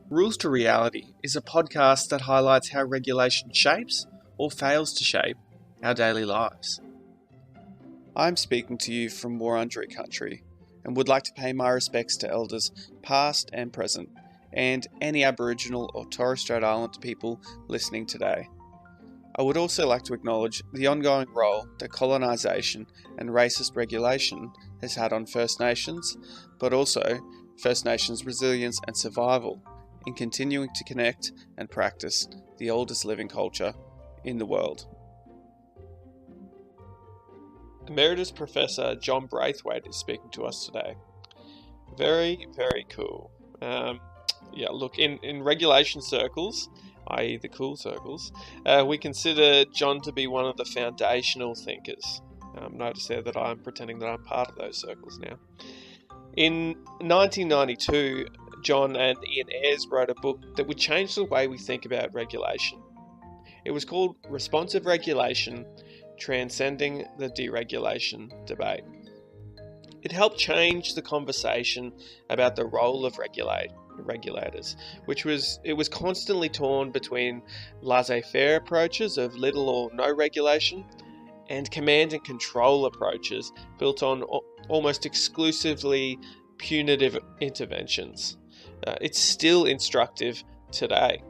Rules to Reality is a podcast that highlights how regulation shapes or fails to shape our daily lives. I'm speaking to you from Wurundjeri country and would like to pay my respects to elders past and present and any Aboriginal or Torres Strait Islander people listening today. I would also like to acknowledge the ongoing role that colonisation and racist regulation has had on First Nations, but also First Nations resilience and survival in continuing to connect and practice the oldest living culture in the world. Emeritus Professor John Braithwaite is speaking to us today. Very, very cool. In regulation circles, i.e. the cool circles, we consider John to be one of the foundational thinkers. Notice there that I'm pretending that I'm part of those circles now. In 1992, John and Ian Ayres wrote a book that would change the way we think about regulation. It was called Responsive Regulation, Transcending the Deregulation Debate. It helped change the conversation about the role of regulators, it was constantly torn between laissez-faire approaches of little or no regulation and command and control approaches built on almost exclusively punitive interventions. It's still instructive today.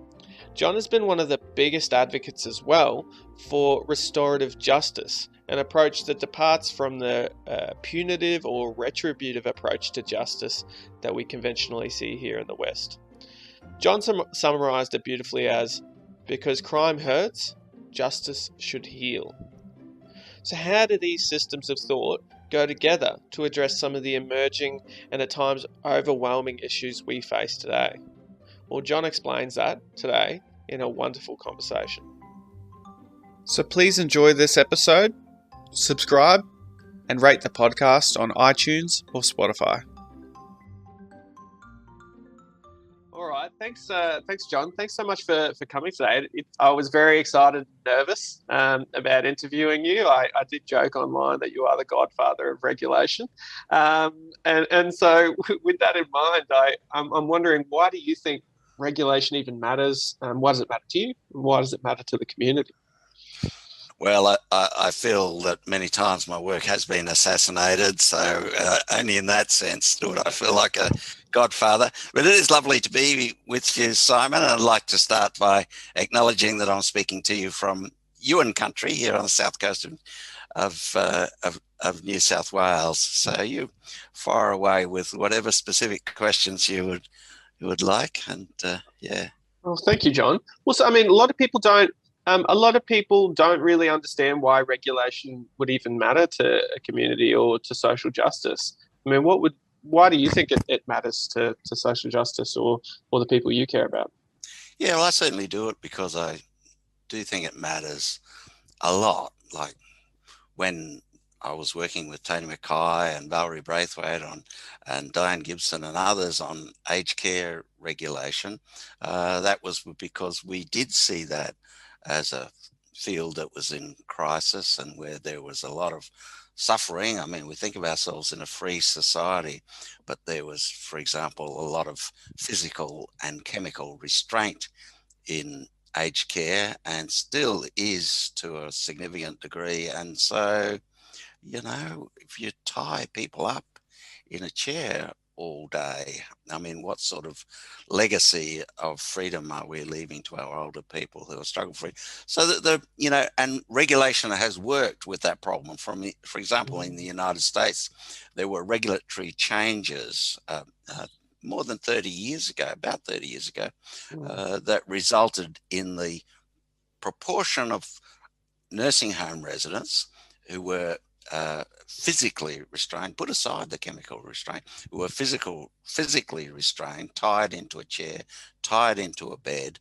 John has been one of the biggest advocates as well for restorative justice, an approach that departs from the punitive or retributive approach to justice that we conventionally see here in the West. John summarised it beautifully as, because crime hurts, justice should heal. So how do these systems of thought go together to address some of the emerging and at times overwhelming issues we face today? Well, John explains that today in a wonderful conversation. So please enjoy this episode, subscribe, and rate the podcast on iTunes or Spotify. All right, thanks, John. Thanks so much for coming today. I was very excited and nervous about interviewing you. I did joke online that you are the godfather of regulation. And so with that in mind, I'm wondering, why do you think regulation even matters? Why does it matter to you? And why does it matter to the community? Well, I feel that many times my work has been assassinated, so only in that sense do I feel like a godfather. But it is lovely to be with you, Simon, and I'd like to start by acknowledging that I'm speaking to you from Yuin country here on the south coast of New South Wales. So you're far away with whatever specific questions you would like, and yeah. Well, thank you, John. Well, so, I mean, a lot of people don't really understand why regulation would even matter to a community or to social justice. I mean, why do you think it matters to social justice or the people you care about? Yeah, well, I certainly do it because I do think it matters a lot. Like when I was working with Tony Mackay and Valerie Braithwaite and Diane Gibson and others on aged care regulation, that was because we did see that as a field that was in crisis and where there was a lot of suffering. I mean, we think of ourselves in a free society, but there was, for example, a lot of physical and chemical restraint in aged care and still is to a significant degree. And so, if you tie people up in a chair all day, I mean, what sort of legacy of freedom are we leaving to our older people who are struggle free? So that and regulation has worked with that problem. For example, in the United States, there were regulatory changes more than 30 years ago, about 30 years ago, that resulted in the proportion of nursing home residents who were physically restrained, put aside the chemical restraint, who were physically restrained, tied into a chair, tied into a bed,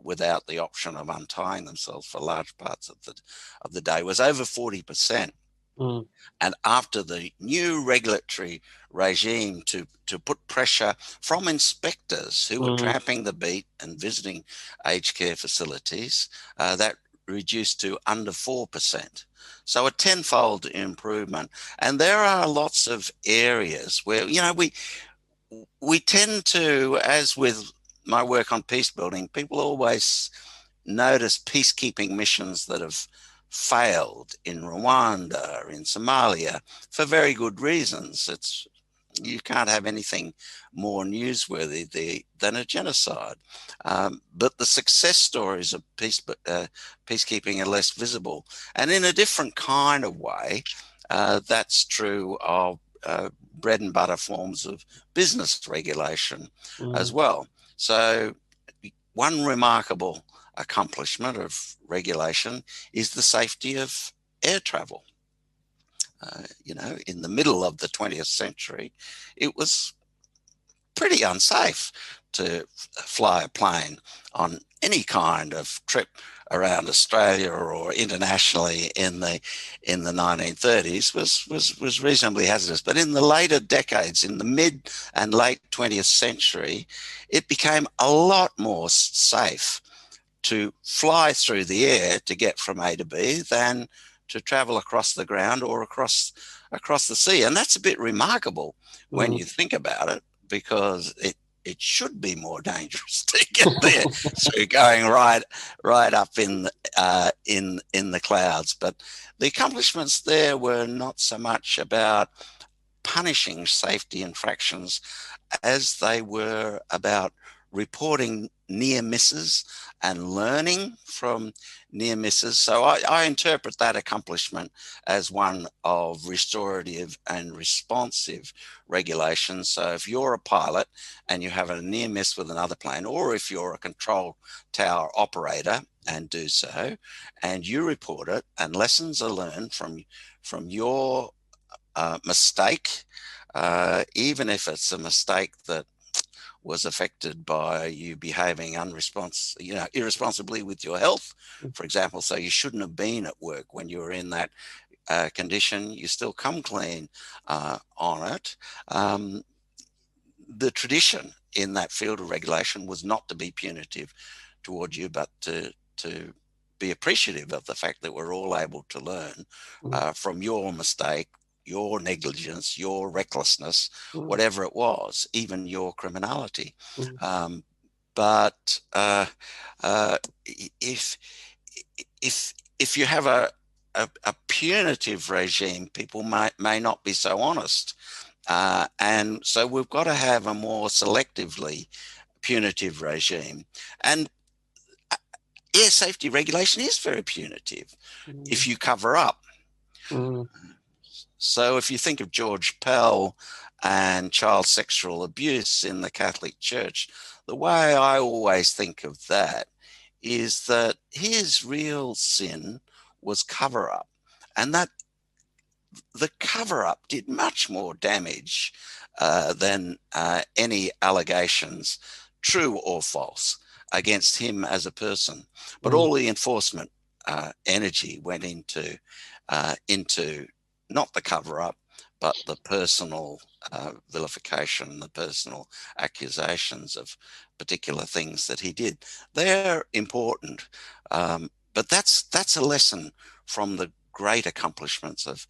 without the option of untying themselves for large parts of the day, was over 40%. And after the new regulatory regime to put pressure from inspectors who were tramping the beat and visiting aged care facilities, that reduced to under 4%. So a tenfold improvement. And there are lots of areas where, we tend to, as with my work on peace building, people always notice peacekeeping missions that have failed in Rwanda, in Somalia, for very good reasons. You can't have anything more newsworthy than a genocide. But the success stories of peacekeeping are less visible. And in a different kind of way, that's true of bread and butter forms of business regulation as well. So one remarkable accomplishment of regulation is the safety of air travel. In the middle of the 20th century, it was pretty unsafe to fly a plane on any kind of trip around Australia or internationally in the 1930s was reasonably hazardous. But in the later decades, in the mid and late 20th century, it became a lot more safe to fly through the air to get from A to B than to travel across the ground or across the sea. And that's a bit remarkable when you think about it, because it should be more dangerous to get there through going right up in the clouds. But the accomplishments there were not so much about punishing safety infractions as they were about reporting near misses and learning from near misses. So I interpret that accomplishment as one of restorative and responsive regulation. So if you're a pilot and you have a near miss with another plane, or if you're a control tower operator and do so, and you report it, and lessons are learned from your mistake, even if it's a mistake that was affected by you behaving irresponsibly with your health, for example. So you shouldn't have been at work when you were in that condition. You still come clean on it. The tradition in that field of regulation was not to be punitive toward you, but to be appreciative of the fact that we're all able to learn from your mistake, your negligence, your recklessness, whatever it was, even your criminality. But if you have a punitive regime, people may not be so honest. And so we've got to have a more selectively punitive regime. And air safety regulation is very punitive if you cover up. So if you think of George Pell and child sexual abuse in the Catholic Church, the way I always think of that is that his real sin was cover up, and that the cover up did much more damage than any allegations, true or false, against him as a person. But all the enforcement energy went into not the cover up, but the personal vilification, the personal accusations of particular things that he did. They're important, but that's a lesson from the great accomplishments of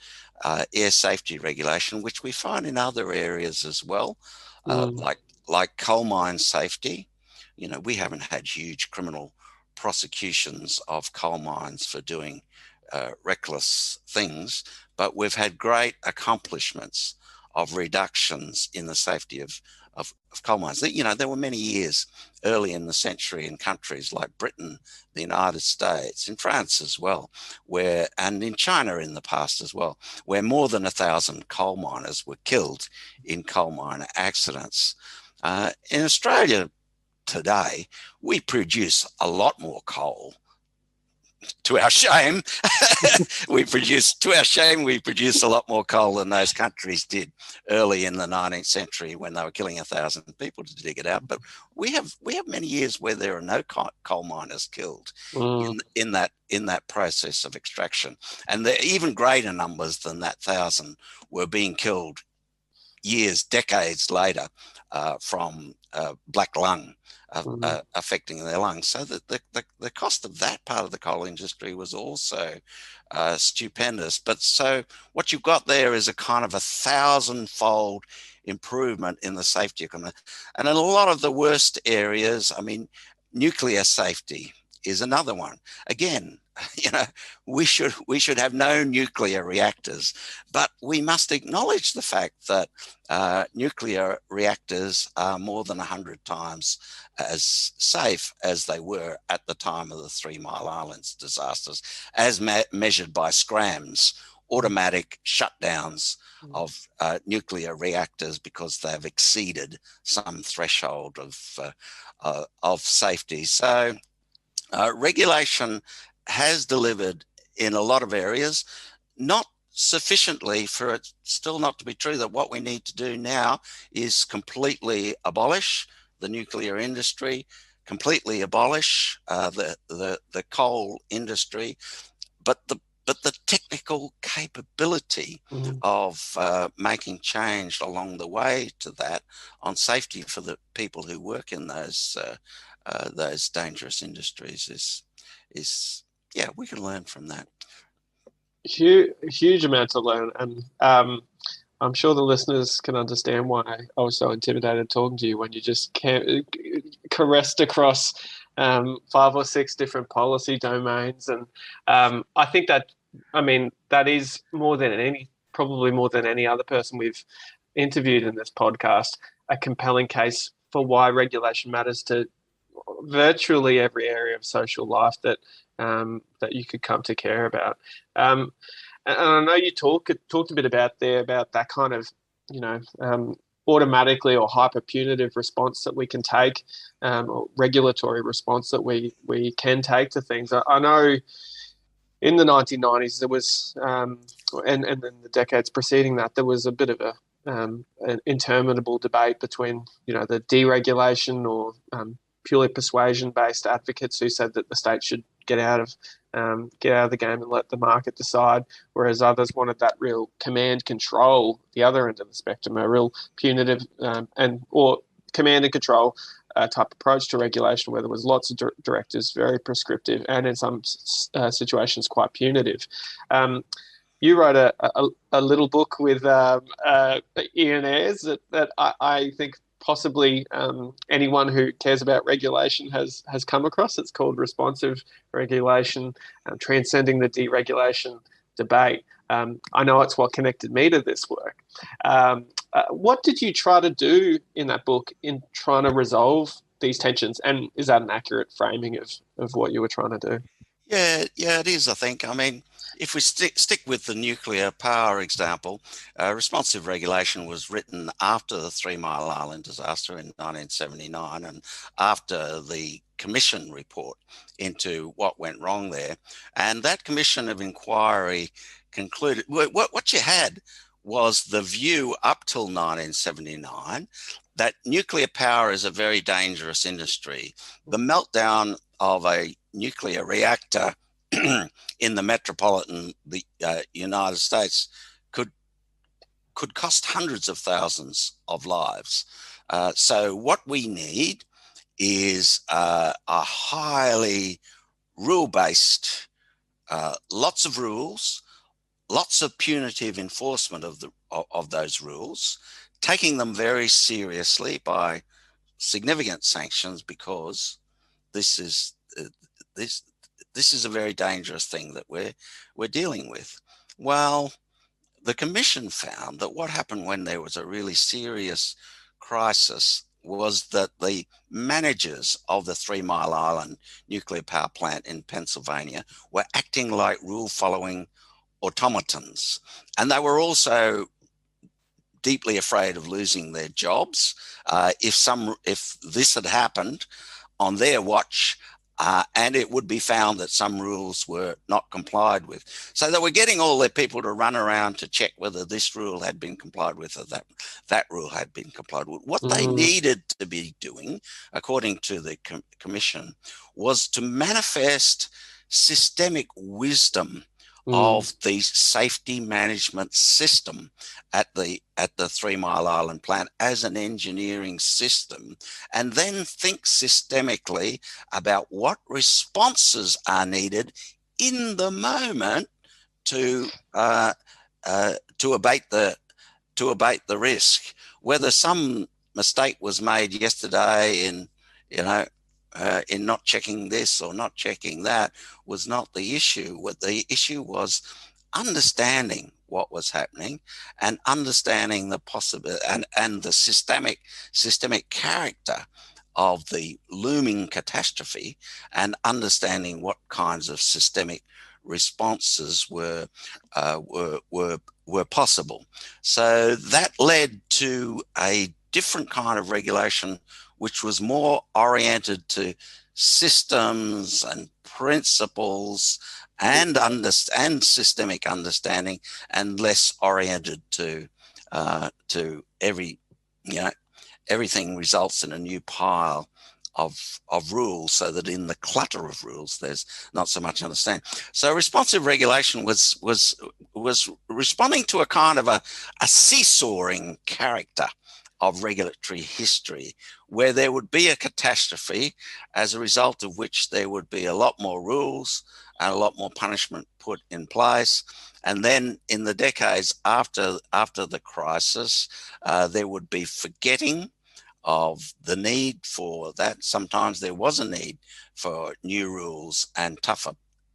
air safety regulation, which we find in other areas as well, like coal mine safety. We haven't had huge criminal prosecutions of coal mines for doing reckless things, but we've had great accomplishments of reductions in the safety of coal mines. There were many years early in the century in countries like Britain, the United States, in France as well, and in China in the past as well, where more than 1,000 coal miners were killed in coal mine accidents. In Australia today, we produce a lot more coal. To our shame, we produce a lot more coal than those countries did early in the 19th century when they were killing 1,000 people to dig it out. But we have many years where there are no coal miners killed in that process of extraction, and there are even greater numbers than that 1,000 were being killed decades later from black lung affecting their lungs. So that the cost of that part of the coal industry was also stupendous. But so what you've got there is a kind of 1,000-fold improvement in the safety equipment. And in a lot of the worst areas, I mean, nuclear safety is another one. Again, we should have no nuclear reactors, but we must acknowledge the fact that nuclear reactors are more than 100 times as safe as they were at the time of the 3 Mile Islands disasters, as measured by SCRAMs, automatic shutdowns of nuclear reactors because they've exceeded some threshold of safety. So regulation has delivered in a lot of areas, not sufficiently for it still not to be true that what we need to do now is completely abolish the nuclear industry, completely abolish the coal industry, but the technical capability of making change along the way to that on safety for the people who work in those dangerous industries is we can learn from that. Huge amount to learn, and I'm sure the listeners can understand why I was so intimidated talking to you when you just caressed across 5 or 6 different policy domains. And I think that is probably more than any other person we've interviewed in this podcast, a compelling case for why regulation matters to virtually every area of social life that you could come to care about. And I know you talked a bit about that kind of, automatically or hyper punitive response that we can take, or regulatory response that we can take to things. I know in the 1990s there was, and then the decades preceding that, there was a bit of an interminable debate between, the deregulation or purely persuasion-based advocates who said that the state should get out of the game and let the market decide, whereas others wanted that real command control, the other end of the spectrum, a real punitive or command and control type approach to regulation, where there was lots of directives, very prescriptive, and in some situations quite punitive. You wrote a little book with Ian Ayres that I think possibly anyone who cares about regulation has come across. It's called Responsive Regulation, Transcending the Deregulation Debate. I know it's what connected me to this work. What did you try to do in that book in trying to resolve these tensions? And is that an accurate framing of what you were trying to do? Yeah, it is, I think. I mean, if we stick with the nuclear power example, responsive regulation was written after the 3 Mile Island disaster in 1979 and after the commission report into what went wrong there. And that commission of inquiry concluded, what you had was the view up till 1979 that nuclear power is a very dangerous industry. The meltdown of a nuclear reactor in the metropolitan United States could cost hundreds of thousands of lives. So what we need is a highly rule-based, lots of rules, lots of punitive enforcement of those rules, taking them very seriously by significant sanctions, because this is a very dangerous thing that we're dealing with. Well, the commission found that what happened when there was a really serious crisis was that the managers of the 3 Mile Island nuclear power plant in Pennsylvania were acting like rule-following automatons, and they were also deeply afraid of losing their jobs if this had happened on their watch, and it would be found that some rules were not complied with. So they were getting all their people to run around to check whether this rule had been complied with or that rule had been complied with. What they needed to be doing, according to the commission, was to manifest systemic wisdom of the safety management system at the 3 Mile Island plant as an engineering system, and then think systemically about what responses are needed in the moment to abate the to abate the risk. Whether some mistake was made yesterday in, in not checking this or not checking that was not the issue. What the issue was, understanding what was happening and understanding the possible and the systemic character of the looming catastrophe, and understanding what kinds of systemic responses were possible. So that led to a different kind of regulation, which was more oriented to systems and principles and systemic understanding, and less oriented to everything results in a new pile of rules, so that in the clutter of rules there's not so much understanding. So responsive regulation was responding to a kind of a seesawing character of regulatory history, where there would be a catastrophe, as a result of which there would be a lot more rules and a lot more punishment put in place. And then in the decades after the crisis, there would be forgetting of the need for that. Sometimes there was a need for new rules and tougher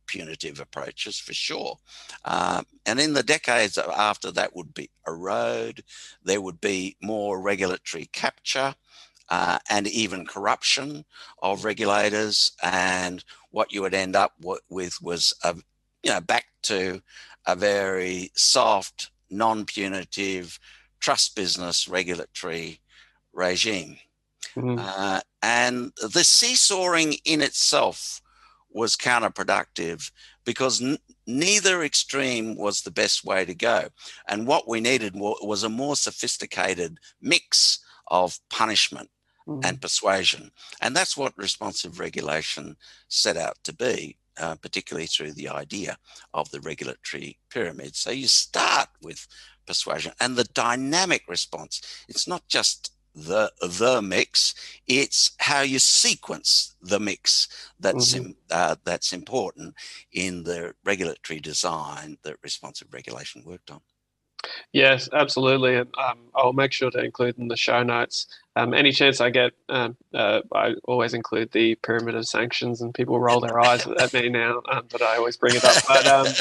punitive approaches, for sure. And in the decades after, that would be erode. There would be more regulatory capture and even corruption of regulators. And what you would end up with was back to a very soft, non-punitive, trust business regulatory regime. Mm-hmm. And the seesawing in itself was counterproductive, because neither extreme was the best way to go. And what we needed was a more sophisticated mix of punishment and persuasion. And that's what responsive regulation set out to be, particularly through the idea of the regulatory pyramid. So you start with persuasion and the dynamic response. It's not just the mix, it's how you sequence the mix that's important in the regulatory design that responsive regulation worked on. Yes, absolutely. And I'll make sure to include in the show notes. Any chance I get, I always include the pyramid of sanctions, and people roll their eyes at me now, but I always bring it up.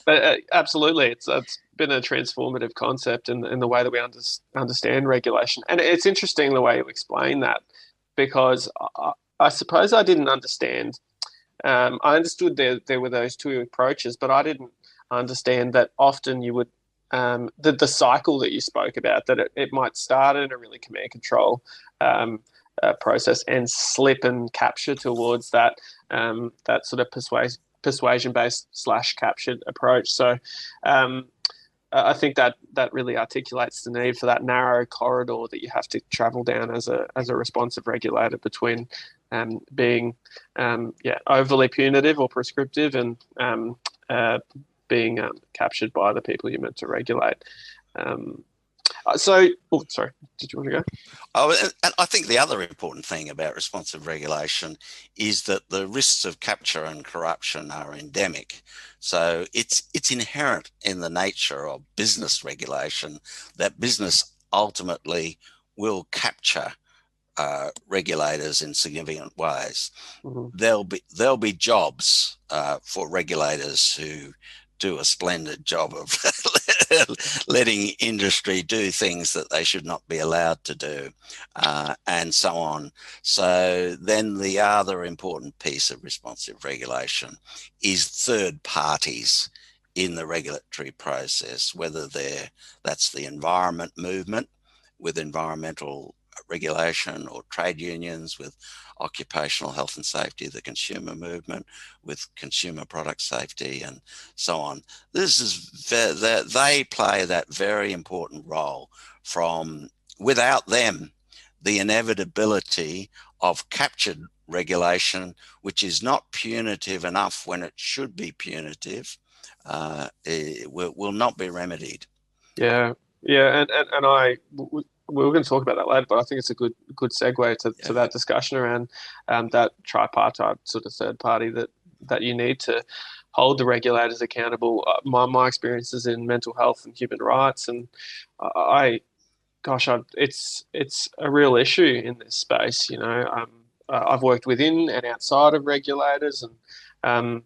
But absolutely, it's been a transformative concept in the way that we understand regulation. And it's interesting the way you explain that, because I suppose I didn't understand. I understood there were those two approaches, but I didn't understand that often you would the cycle that you spoke about, that it might start in a really command control process and slip and capture towards that that sort of persuasion based / captured approach. So I think that really articulates the need for that narrow corridor that you have to travel down as a responsive regulator between being overly punitive or prescriptive and being captured by the people you're meant to regulate. Sorry, did you want to go? Oh, and I think the other important thing about responsive regulation is that the risks of capture and corruption are endemic. So it's inherent in the nature of business regulation that business ultimately will capture regulators in significant ways. There'll be jobs for regulators who do a splendid job of letting industry do things that they should not be allowed to do, and so on. So then the other important piece of responsive regulation is third parties in the regulatory process, whether that's the environment movement with environmental regulation, or trade unions with occupational health and safety, the consumer movement with consumer product safety, and so on. They play that very important role. Without them, the inevitability of captured regulation, which is not punitive enough when it should be punitive, will not be remedied. Yeah, and we were going to talk about that later, but I think it's a good segue to that discussion around that tripartite sort of third party that you need to hold the regulators accountable. My experiences in mental health and human rights, and I it's a real issue in this space. I've worked within and outside of regulators, and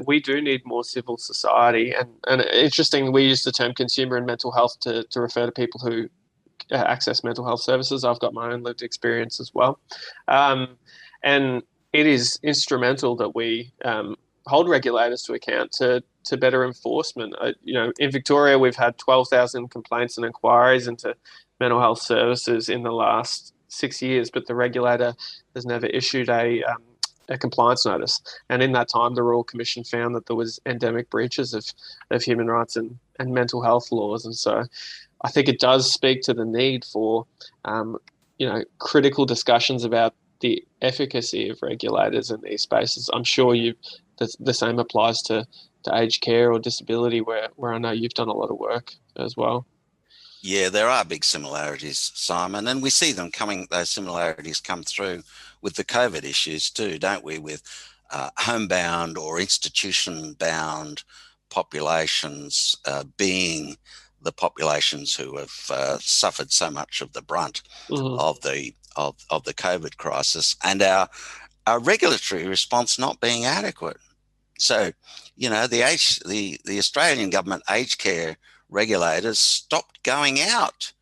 we do need more civil society. And interesting, we use the term consumer and mental health to refer to people who access mental health services. I've got my own lived experience as well, and it is instrumental that we hold regulators to account to better enforcement. In Victoria, we've had 12,000 complaints and inquiries into mental health services in the last 6 years, but the regulator has never issued a compliance notice. And in that time, the Royal Commission found that there was endemic breaches of human rights and mental health laws. And so I think it does speak to the need for, critical discussions about the efficacy of regulators in these spaces. I'm sure the same applies to aged care or disability, where I know you've done a lot of work as well. Yeah, there are big similarities, Simon, and we see those similarities come through with the COVID issues too, don't we? With homebound or institution-bound populations being the populations who have suffered so much of the brunt of the COVID crisis, and our regulatory response not being adequate. So, the Australian government aged care regulators stopped going out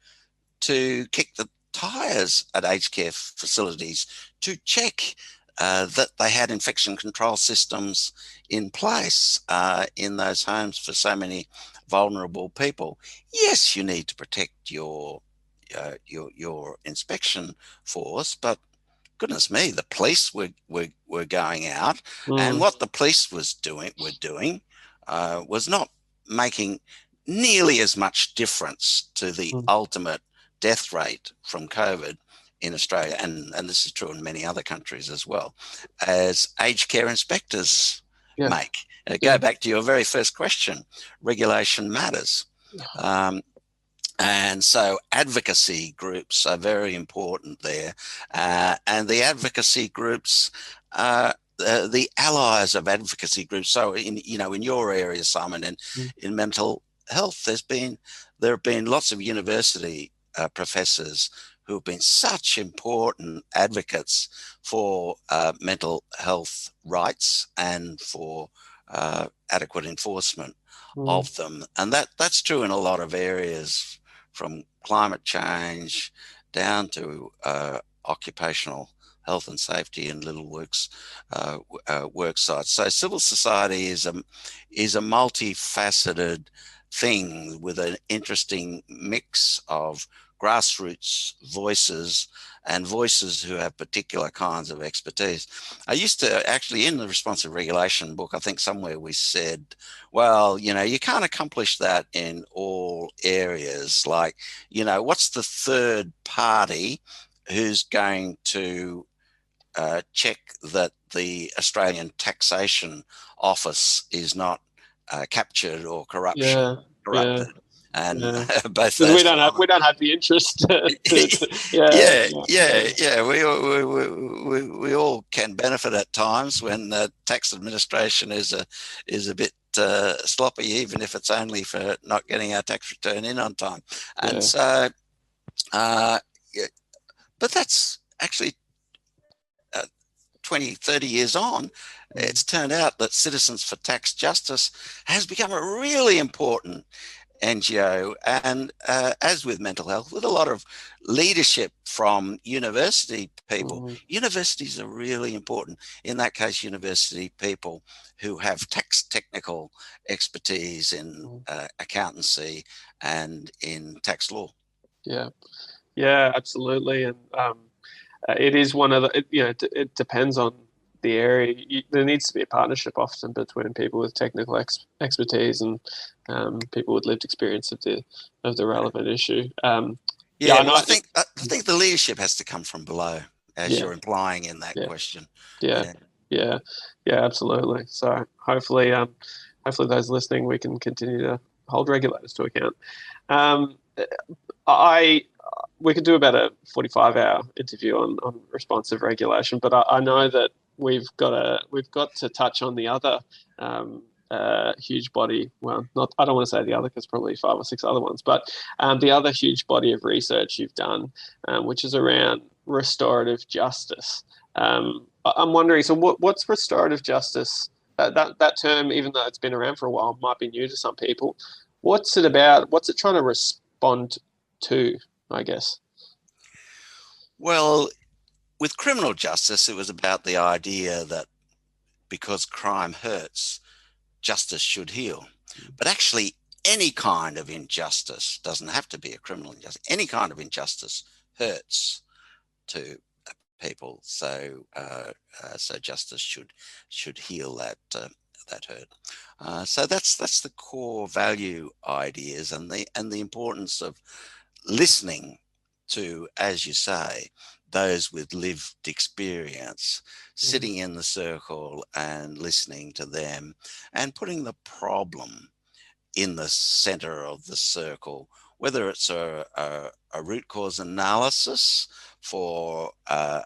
to kick the tires at aged care facilities to check that they had infection control systems in place in those homes for so many vulnerable people. Yes, you need to protect your inspection force, but goodness me, the police were going out, and what the police were doing was not making nearly as much difference to the ultimate death rate from COVID in Australia, and this is true in many other countries as well, as aged care inspectors make. Go back to your very first question, regulation matters. And so advocacy groups are very important there. And the advocacy groups, the allies of advocacy groups. So in your area, Simon, in mental health, there have been lots of university professors who have been such important advocates for mental health rights and for adequate enforcement of them. And that's true in a lot of areas, from climate change down to occupational health and safety and little work sites. So civil society is a multifaceted thing with an interesting mix of grassroots voices and voices who have particular kinds of expertise. I used to actually, in the responsive regulation book, I think somewhere we said, well, you can't accomplish that in all areas. Like, what's the third party who's going to check that the Australian Taxation Office is not captured or corrupted? And both those we don't have the interest. We all can benefit at times when the tax administration is a bit sloppy, even if it's only for not getting our tax return in on time. And so, but that's actually 20, 30 years on. It's turned out that Citizens for Tax Justice has become a really important NGO, and as with mental health, with a lot of leadership from university people. Universities are really important. In that case, university people who have tax technical expertise in accountancy and in tax law. Yeah, absolutely. And it is one of the, it depends on the area. There needs to be a partnership often between people with technical expertise and people with lived experience of the relevant issue. I think the leadership has to come from below, as you're implying in that question. Yeah, absolutely. So hopefully those listening, we can continue to hold regulators to account. We could do about a 45-hour interview on responsive regulation, but I know that we've got to touch on the other huge body. Well, not I don't want to say the other because probably 5 or 6 other ones, but the other huge body of research you've done, which is around restorative justice. I'm wondering, so what's restorative justice? That term, even though it's been around for a while, might be new to some people. What's it about? What's it trying to respond to, I guess? Well, with criminal justice, it was about the idea that because crime hurts, justice should heal. But actually, any kind of injustice doesn't have to be a criminal injustice. Any kind of injustice hurts to people. So, so justice should heal that hurt. So that's the core value ideas and the importance of listening to, as you say, those with lived experience, sitting in the circle and listening to them and putting the problem in the center of the circle, whether it's a root cause analysis for a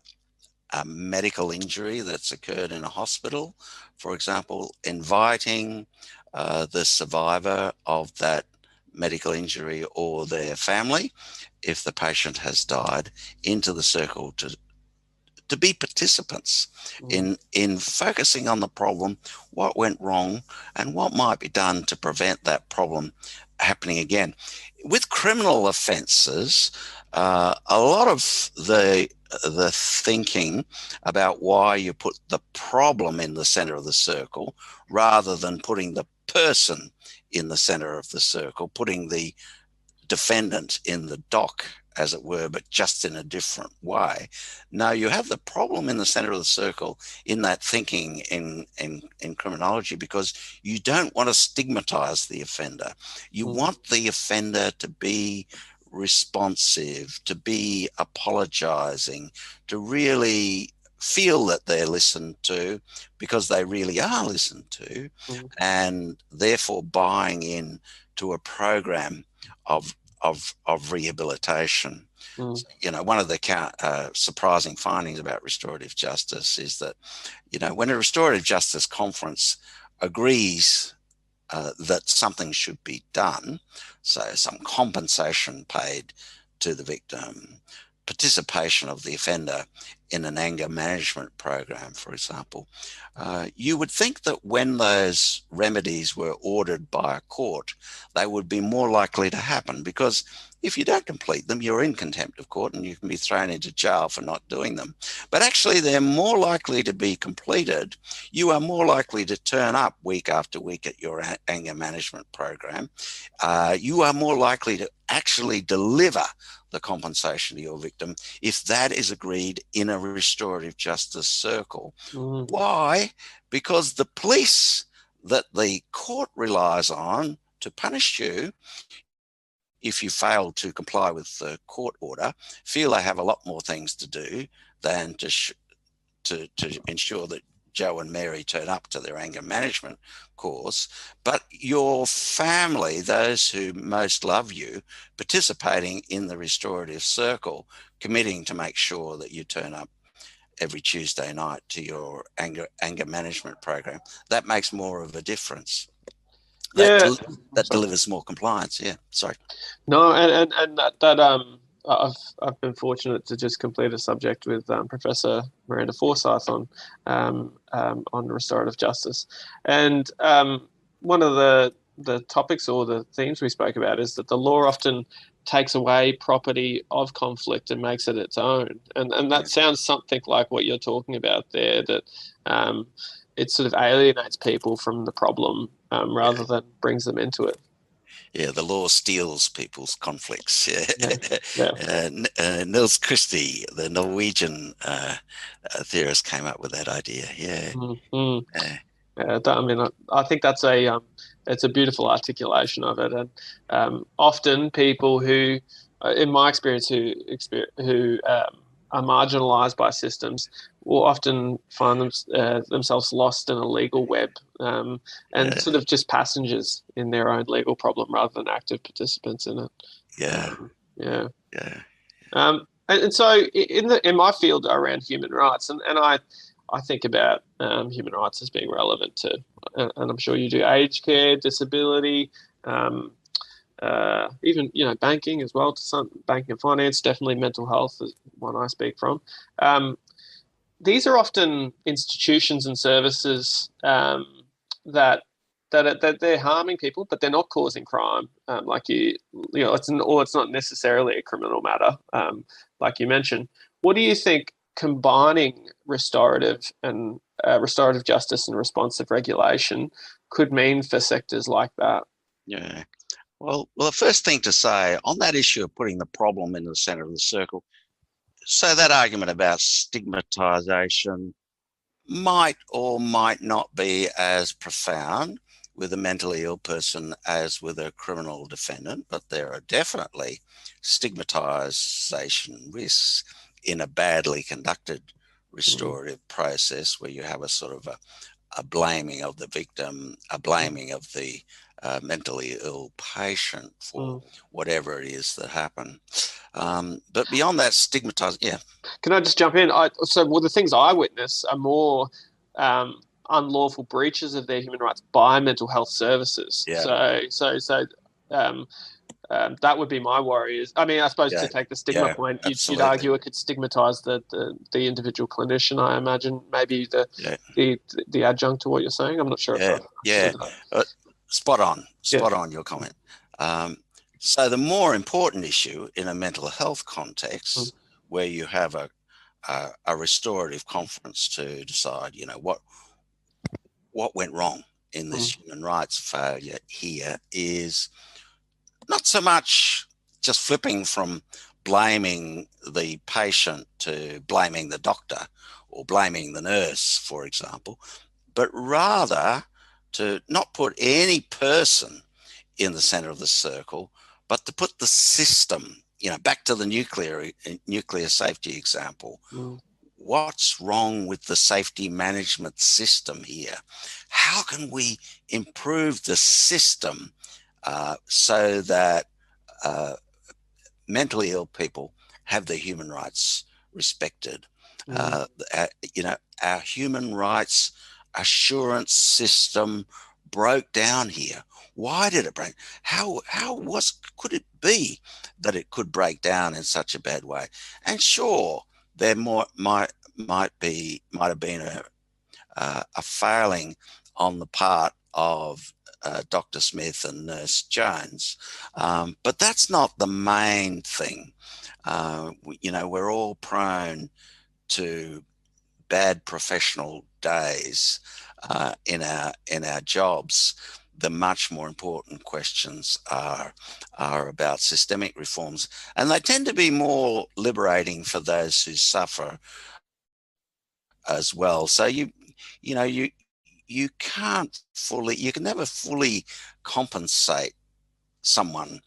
medical injury that's occurred in a hospital, for example, inviting the survivor of that medical injury or their family, if the patient has died, into the circle to be participants in focusing on the problem, what went wrong, and what might be done to prevent that problem happening again. With criminal offences, a lot of the thinking about why you put the problem in the centre of the circle rather than putting the person in the centre of the circle, putting the defendant in the dock, as it were, but just in a different way. Now you have the problem in the center of the circle in that thinking in criminology, because you don't want to stigmatize the offender. You want the offender to be responsive, to be apologizing, to really feel that they're listened to, because they really are listened to, and therefore buying in to a program of rehabilitation. So, you know, one of the surprising findings about restorative justice is that, you know, when a restorative justice conference agrees that something should be done, so some compensation paid to the victim, participation of the offender in an anger management program, for example, you would think that when those remedies were ordered by a court, they would be more likely to happen, because if you don't complete them, you're in contempt of court and you can be thrown into jail for not doing them. But actually, they're more likely to be completed. You are more likely to turn up week after week at your anger management program. You are more likely to actually deliver the compensation to your victim if that is agreed in a restorative justice circle. Why? Because the police that the court relies on to punish you if you fail to comply with the court order feel they have a lot more things to do than to ensure that Joe and Mary turn up to their anger management course. But your family, those who most love you, participating in the restorative circle, committing to make sure that you turn up every Tuesday night to your anger management program, that makes more of a difference. That delivers more compliance. Yeah, sorry. No, and that I've been fortunate to just complete a subject with Professor Miranda Forsyth on restorative justice, and one of the topics or the themes we spoke about is that the law often takes away property of conflict and makes it its own, and that sounds something like what you're talking about there, that it sort of alienates people from the problem rather than brings them into it. Yeah, the law steals people's conflicts. Yeah. Nils Christie, the Norwegian theorist, came up with that idea. Yeah. Mm-hmm. I mean, I think that's it's a beautiful articulation of it, and often people who, in my experience, who are marginalised by systems will often find themselves lost in a legal web, and sort of just passengers in their own legal problem rather than active participants in it. Yeah. And so in my field around human rights, and I think about human rights as being relevant to, and I'm sure you do, aged care, disability, even banking as well. To some banking and finance, definitely mental health is one I speak from. These are often institutions and services that that they're harming people, but they're not causing crime. Like it's not necessarily a criminal matter, like you mentioned. What do you think combining restorative justice and responsive regulation could mean for sectors like that? Yeah. Well, the first thing to say on that issue of putting the problem in the center of the circle, so that argument about stigmatization might or might not be as profound with a mentally ill person as with a criminal defendant, but there are definitely stigmatization risks in a badly conducted restorative process where you have a sort of a blaming of the victim, a blaming of the mentally ill patient for whatever it is that happened. But beyond that, stigmatized, yeah. Can I just jump in? The things I witness are more unlawful breaches of their human rights by mental health services. Yeah. That would be my worry. I suppose to take the stigma point, you'd argue it could stigmatize the individual clinician. I imagine maybe the adjunct to what you're saying. I'm not sure. Spot on your comment. So the more important issue in a mental health context, where you have a restorative conference to decide, what went wrong in this human rights failure here, is not so much just flipping from blaming the patient to blaming the doctor or blaming the nurse, for example, but rather to not put any person in the center of the circle, but to put the system, back to the nuclear safety example. What's wrong with the safety management system here? How can we improve the system so that mentally ill people have their human rights respected? Our human rights assurance system broke down here. Why did it break? How could it be that it could break down in such a bad way? And sure, there might have been a failing on the part of Dr. Smith and Nurse Jones, but that's not the main thing. We're all prone to bad professional days in our jobs. The much more important questions are about systemic reforms, and they tend to be more liberating for those who suffer as well. So you can never fully compensate someone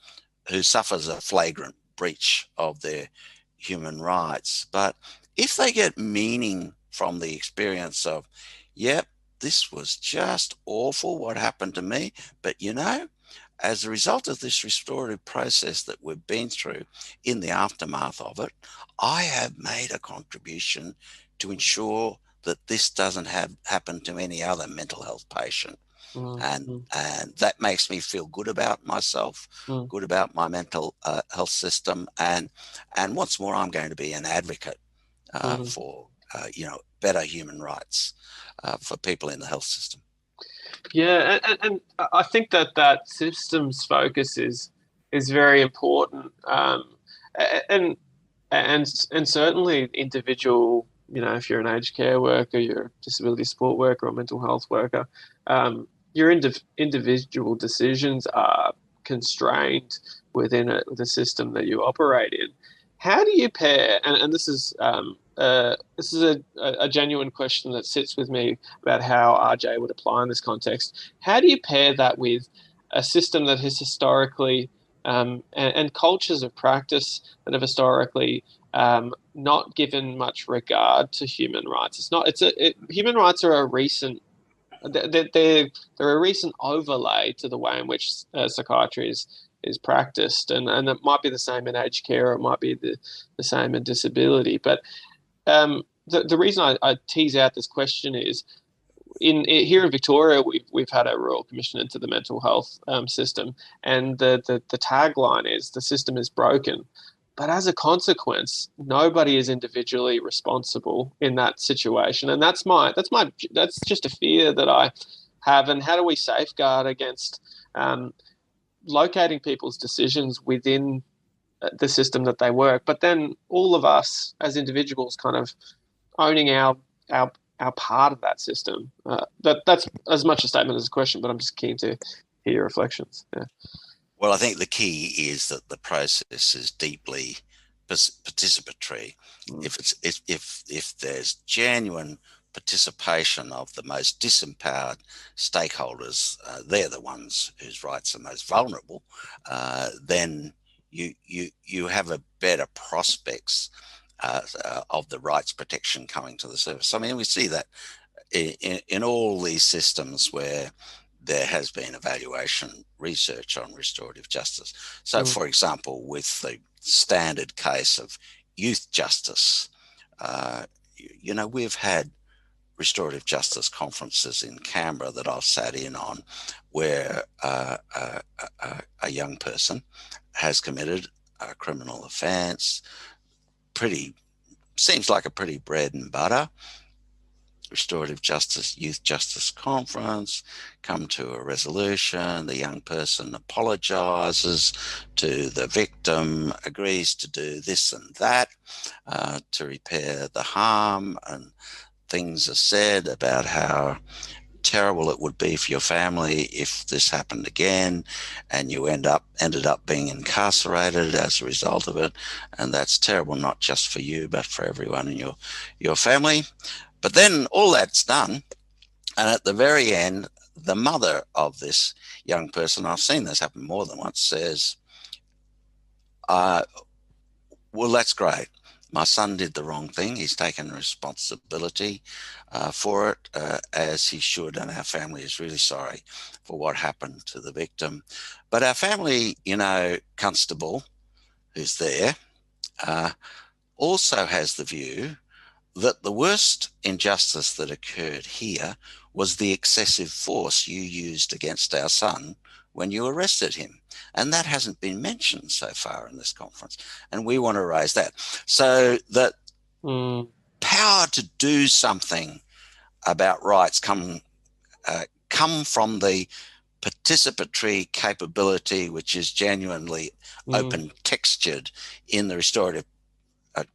who suffers a flagrant breach of their human rights, but if they get meaning from the experience of, yep, this was just awful what happened to me, but as a result of this restorative process that we've been through in the aftermath of it, I have made a contribution to ensure that this doesn't happen to any other mental health patient. And that makes me feel good about myself, good about my mental health system. And what's more, I'm going to be an advocate for better human rights for people in the health system. Yeah, and I think that systems focus is very important, and certainly individual. If you're an aged care worker, you're a disability support worker, or mental health worker, your individual decisions are constrained within the system that you operate in. How do you pair? And this is a genuine question that sits with me about how RJ would apply in this context. How do you pair that with a system that has historically and cultures of practice that have historically not given much regard to human rights? Human rights are a recent. They're a recent overlay to the way in which psychiatry is practiced, and it might be the same in aged care, or it might be the same in disability. But the reason I tease out this question is here in Victoria, we've had a royal commission into the mental health system, and the tagline is the system is broken. But as a consequence, nobody is individually responsible in that situation, and that's just a fear that I have. And how do we safeguard against locating people's decisions within the system that they work, but then all of us as individuals kind of owning our our part of that system. That's as much a statement as a question, but I'm just keen to hear your reflections. Yeah. Well, I think the key is that the process is deeply participatory. Mm. If there's genuine participation of the most disempowered stakeholders, they're the ones whose rights are most vulnerable. Then you have a better prospects of the rights protection coming to the service. I mean, we see that in all these systems where there has been evaluation research on restorative justice. So, for example, with the standard case of youth justice, we've had restorative justice conferences in Canberra that I've sat in on where a young person has committed a criminal offence, seems like a pretty bread and butter restorative justice, youth justice conference, come to a resolution. The young person apologises to the victim, agrees to do this and that to repair the harm, and things are said about how terrible it would be for your family if this happened again, and you ended up being incarcerated as a result of it, and that's terrible not just for you but for everyone in your family. But then all that's done, and at the very end, the mother of this young person, I've seen this happen more than once, says, well, that's great. My son did the wrong thing. He's taken responsibility for it, as he should, and our family is really sorry for what happened to the victim. But our family, constable who's there, also has the view that the worst injustice that occurred here was the excessive force you used against our son when you arrested him. And that hasn't been mentioned so far in this conference. And we want to raise that. So that power to do something about rights come from the participatory capability, which is genuinely open textured in the restorative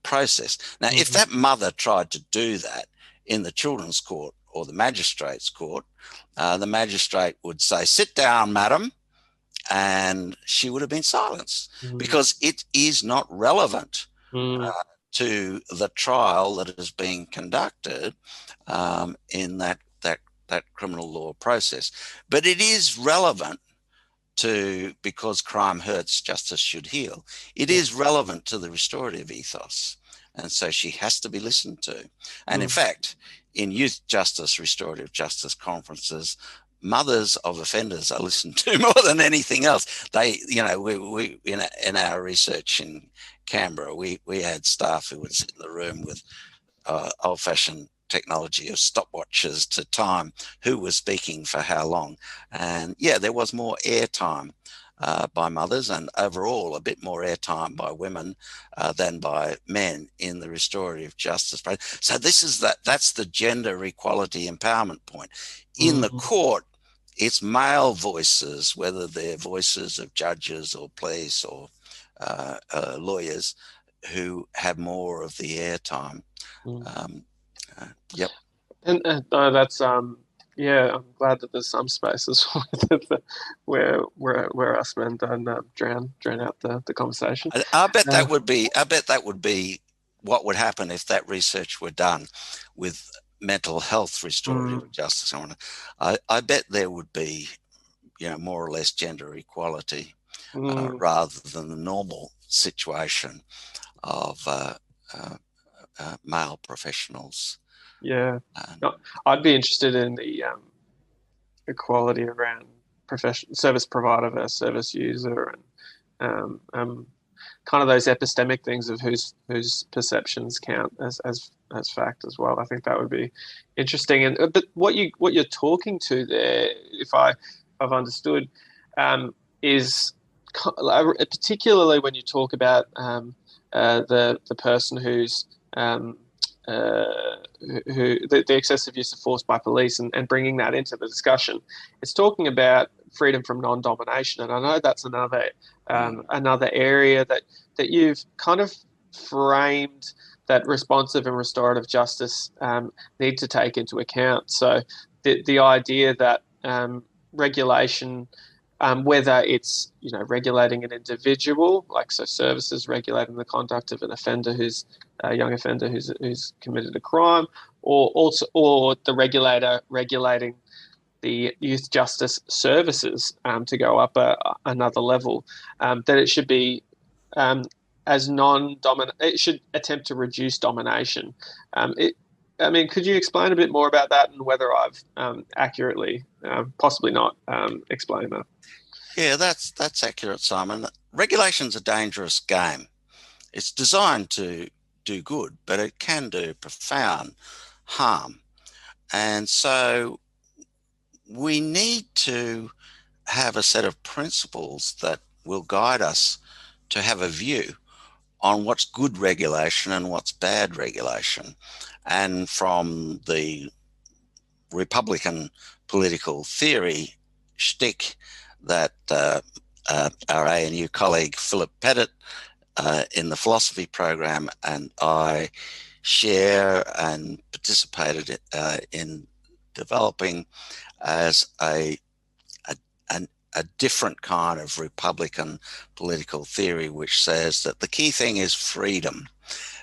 process. Now, if that mother tried to do that in the children's court or the magistrate's court, the magistrate would say, "Sit down, madam," and she would have been silenced because it is not relevant to the trial that is being conducted in that criminal law process. But it is relevant because crime hurts, justice should heal. It is relevant to the restorative ethos. And so she has to be listened to. And in fact, in youth justice, restorative justice conferences, mothers of offenders are listened to more than anything else. They, we in our research in Canberra, we had staff who would sit in the room with old-fashioned technology of stopwatches to time who was speaking for how long. And there was more airtime by mothers, and overall a bit more airtime by women than by men in the restorative justice. So that's the gender equality empowerment point. In the court, it's male voices, whether they're voices of judges or police or lawyers, who have more of the airtime. Yep. And that's I'm glad that there's some spaces where us men don't drown out the conversation. I bet that would be what would happen if that research were done with mental health restorative justice. I bet there would be, more or less gender equality rather than the normal situation of male professionals. Yeah, I'd be interested in the equality around service provider versus service user, and kind of those epistemic things of whose perceptions count as fact as well. I think that would be interesting. And but what you're talking to there, if I've understood, is particularly when you talk about the person who's who the excessive use of force by police and bringing that into the discussion. It's talking about freedom from non-domination, and I know that's another area that you've kind of framed that responsive and restorative justice need to take into account. So the idea that regulation, whether it's regulating an individual, like so services regulating the conduct of an offender who's a young offender who's committed a crime, or the regulator regulating the youth justice services to go up another level, that it should be as non-dominant. It should attempt to reduce domination. I mean, could you explain a bit more about that and whether I've accurately, possibly not, explained that? Yeah, that's accurate, Simon. Regulation's a dangerous game. It's designed to do good, but it can do profound harm. And so we need to have a set of principles that will guide us to have a view on what's good regulation and what's bad regulation. And from the Republican political theory shtick that our ANU colleague Philip Pettit in the philosophy program and I share and participated in developing as a different kind of Republican political theory, which says that the key thing is freedom.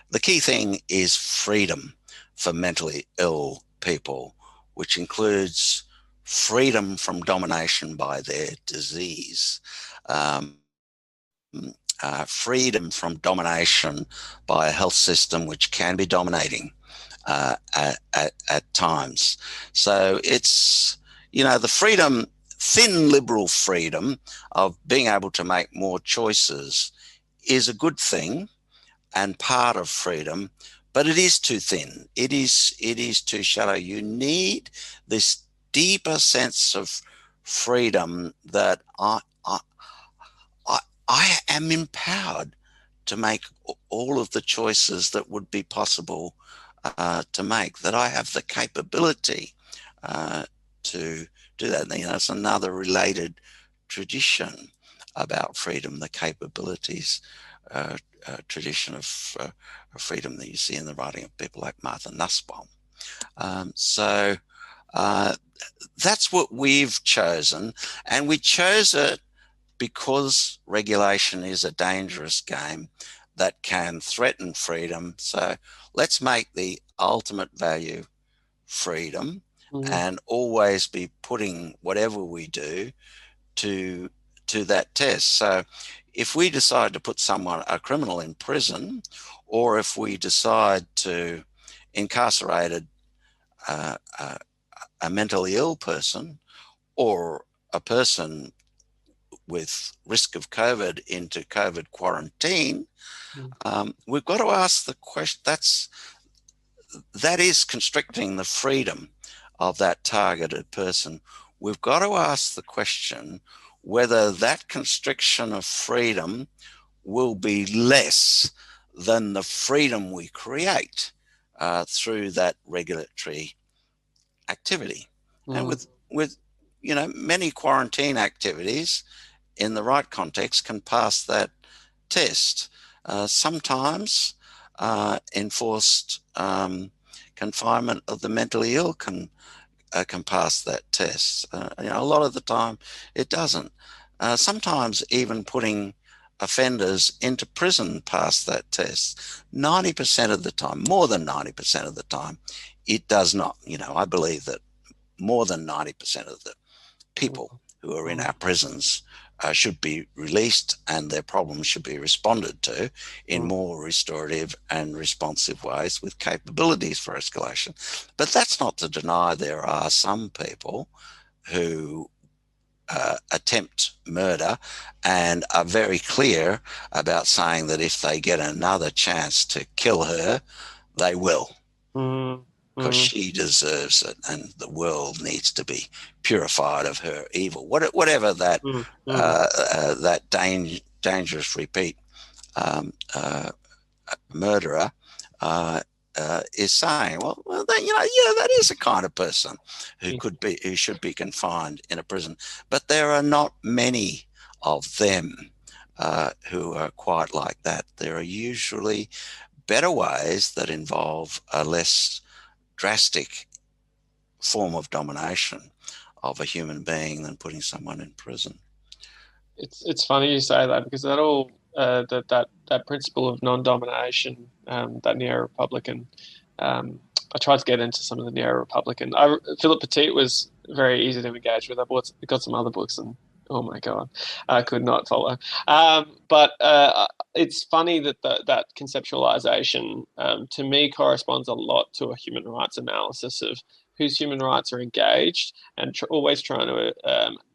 The key thing is freedom for mentally ill people, which includes freedom from domination by their disease, freedom from domination by a health system which can be dominating at times. So it's, the freedom, thin liberal freedom of being able to make more choices is a good thing and part of freedom, but it is too thin. It is too shallow. You need this deeper sense of freedom that I am empowered to make all of the choices that would be possible to make, that I have the capability to do that. It's another related tradition about freedom, the capabilities tradition of freedom that you see in the writing of people like Martha Nussbaum. So that's what we've chosen, and we chose it because regulation is a dangerous game that can threaten freedom. So let's make the ultimate value freedom, and always be putting whatever we do to that test. So if we decide to put a criminal in prison, or if we decide to incarcerate a mentally ill person or a person with risk of COVID into COVID quarantine, we've got to ask the question, that is constricting the freedom of that targeted person. We've got to ask the question whether that constriction of freedom will be less than the freedom we create through that regulatory activity. And with many quarantine activities in the right context can pass that test. Sometimes enforced confinement of the mentally ill can pass that test. A lot of the time it doesn't. Sometimes even putting offenders into prison pass that test. 90% of the time, more than 90% of the time, it does not. I believe that more than 90% of the people who are in our prisons should be released, and their problems should be responded to in more restorative and responsive ways with capabilities for escalation. But that's not to deny there are some people who attempt murder, and are very clear about saying that if they get another chance to kill her, they will, Mm, because mm, she deserves it, and the world needs to be purified of her evil. Whatever that mm, mm. that dangerous repeat um, murderer is saying, well, that is a kind of person who should be confined in a prison. But there are not many of them who are quite like that. There are usually better ways that involve a less drastic form of domination of a human being than putting someone in prison. It's funny you say that, because that all that principle of non-domination, that neo-republican. I tried to get into some of the neo-republican. Philip Petit was very easy to engage with. Got some other books, and oh my god, I could not follow. But it's funny that that conceptualization, to me, corresponds a lot to a human rights analysis of whose human rights are engaged, and always trying to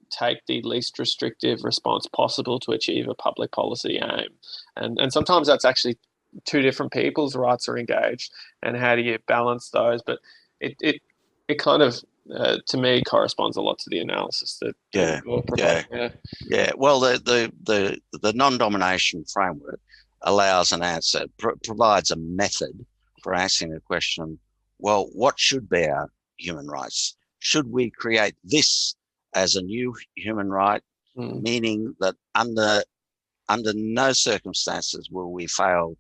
take the least restrictive response possible to achieve a public policy aim. And sometimes that's actually two different people's rights are engaged, and how do you balance those? But it kind of, to me, corresponds a lot to the analysis that Yeah, you're yeah, proposing. Yeah. yeah. Well, the non-domination framework allows an answer, provides a method for answering the question. Well, what should be our human rights? Should we create this as a new human right, Mm, meaning that under no circumstances will we fail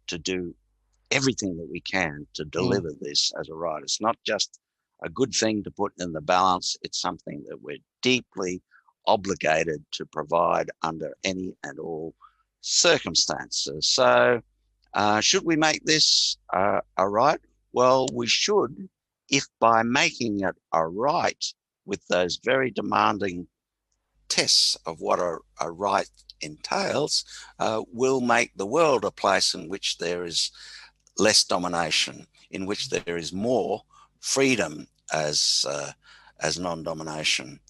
to do everything that we can to mm, deliver this as a right. It's not just a good thing to put in the balance, it's something that we're deeply obligated to provide under any and all circumstances. So, should we make this a right? Well, we should, if by making it a right with those very demanding tests of what a right entails, will make the world a place in which there is less domination, in which there is more freedom as non-domination.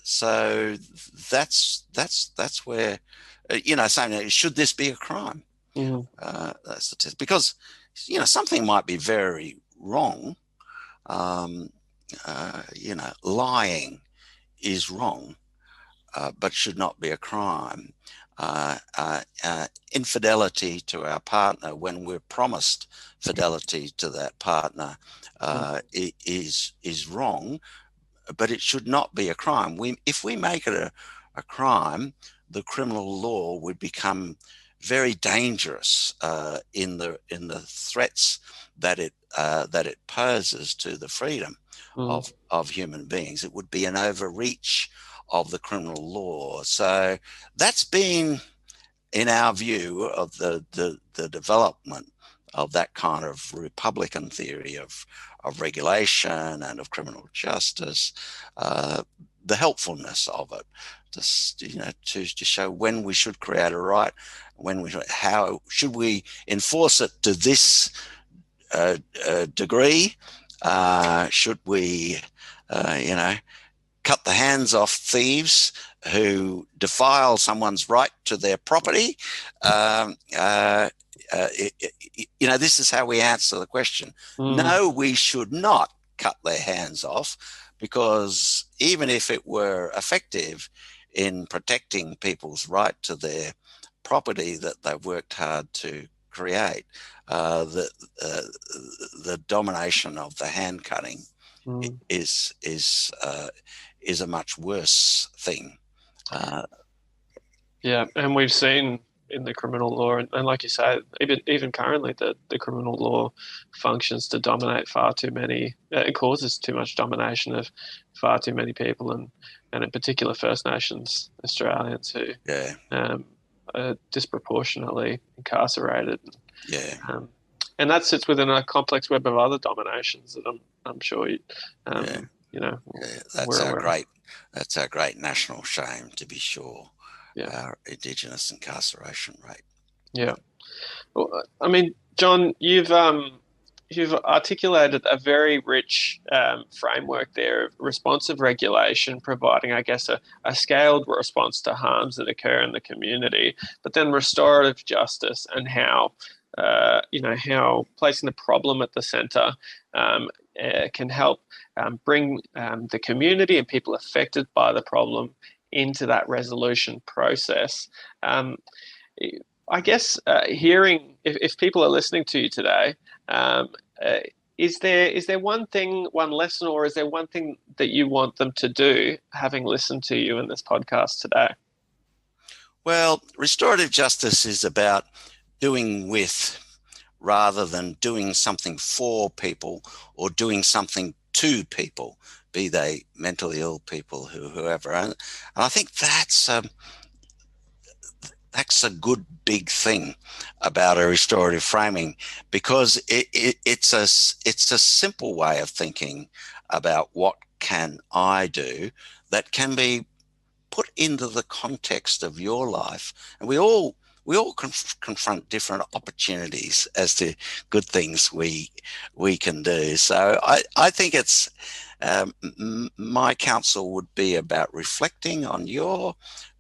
So that's where saying, should this be a crime? mm, That's the test, because something might be very wrong. Um, Lying is wrong, but should not be a crime. Infidelity to our partner when we're promised fidelity to that partner mm, is wrong, but it should not be a crime. If we make it a crime, the criminal law would become very dangerous in the threats that it poses to the freedom mm. of human beings. It would be an overreach of the criminal law. So that's been, in our view of the development of that kind of Republican theory of regulation and of criminal justice, the helpfulness of it, to show when we should create a right, how should we enforce it to this degree? Should we, cut the hands off thieves who defile someone's right to their property? This is how we answer the question. Mm, No, we should not cut their hands off, because even if it were effective in protecting people's right to their property that they've worked hard to create, uh, the uh, the domination of the hand cutting mm. is a much worse thing. Uh, Yeah, and we've seen in the criminal law, and like you say, even currently, the criminal law functions to dominate far too many. It causes too much domination of far too many people, and in particular First Nations Australians who, yeah, um, are disproportionately incarcerated. yeah, Um, and that sits within a complex web of other dominations that I'm sure yeah, you know yeah. we're aware of. That's our great national shame, to be sure. Yeah, Our Indigenous incarceration rate. yeah. Well, I mean, John, you've articulated a very rich framework there of responsive regulation, providing, I guess, a scaled response to harms that occur in the community, but then restorative justice and how, how placing the problem at the center can help bring the community and people affected by the problem into that resolution process. I guess hearing, if people are listening to you today, um, uh, is there one thing, one lesson, or is there one thing that you want them to do, having listened to you in this podcast today? Well, restorative justice is about doing with rather than doing something for people or doing something to people, be they mentally ill people, whoever. And I think that's a good big thing about a restorative framing, because it's a simple way of thinking about what can I do that can be put into the context of your life. And we all confront different opportunities as to good things we can do. So I think it's my counsel would be about reflecting on your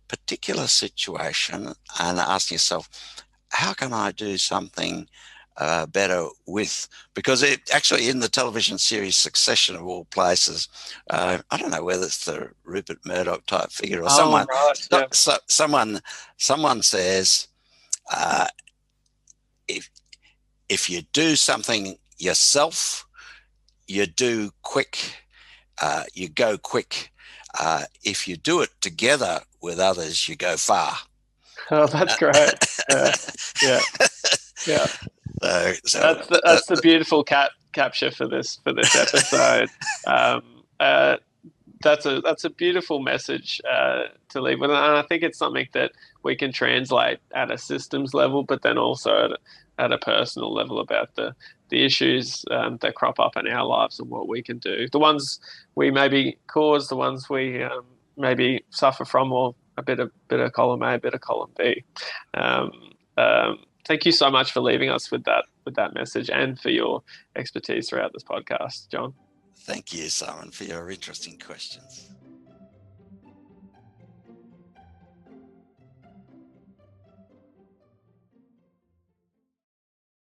particular situation and asking yourself, how can I do something better with? Because it actually, in the television series Succession, of all places, I don't know whether it's the Rupert Murdoch type figure or Oh, someone, right, yeah. someone says, if you do something yourself, you do quick, you go quick. If you do it together with others, you go far. Oh, that's great. Yeah, yeah, yeah. So That's the beautiful capture for this episode. Um, uh, that's a beautiful message to leave with, and I think it's something that we can translate at a systems level, but then also at a personal level about the issues that crop up in our lives and what we can do. The ones we maybe cause, the ones we maybe suffer from, or a bit of column A, a bit of column B. Um, Thank you so much for leaving us with that message and for your expertise throughout this podcast, John. thank you, Simon, for your interesting questions.